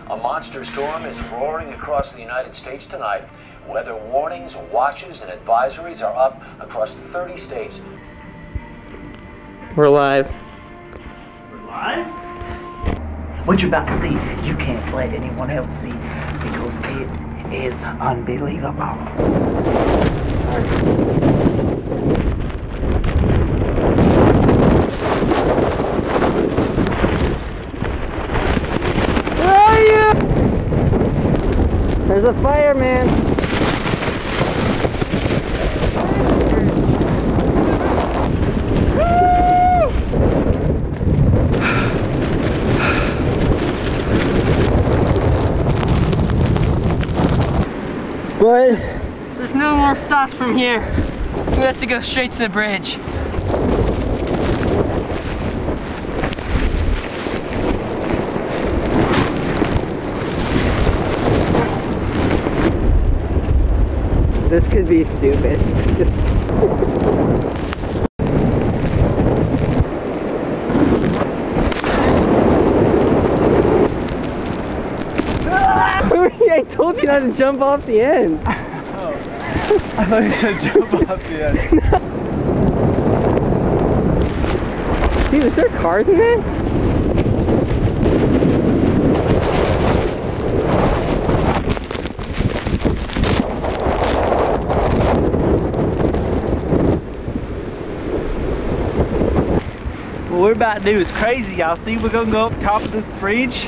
A monster storm is roaring across the United States tonight. Weather warnings, watches, and advisories are up across 30 states. We're live. We're live? What you're about to see, you can't let anyone else see because it is unbelievable. There's a fireman. But there's no more stops from here. We have to go straight to the bridge. This could be stupid. I told you not to jump off the end. Oh. I thought you said jump off the end. Dude, is there cars in there? What we're about to do is crazy, y'all. See, we're gonna go up top of this bridge.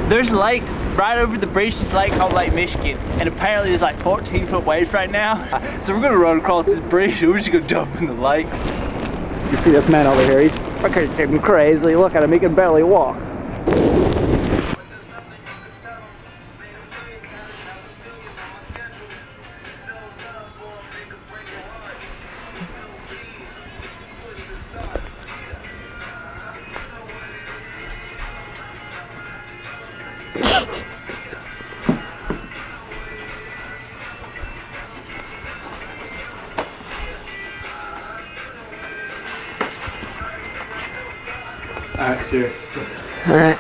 There's a lake right over the bridge. This lake called Lake Michigan, and apparently there's like 14-foot waves right now. So we're gonna run across this bridge and we're just gonna jump in the lake. You see this man over here? He's fucking crazy. Look at him, he can barely walk. Alright, serious. Alright.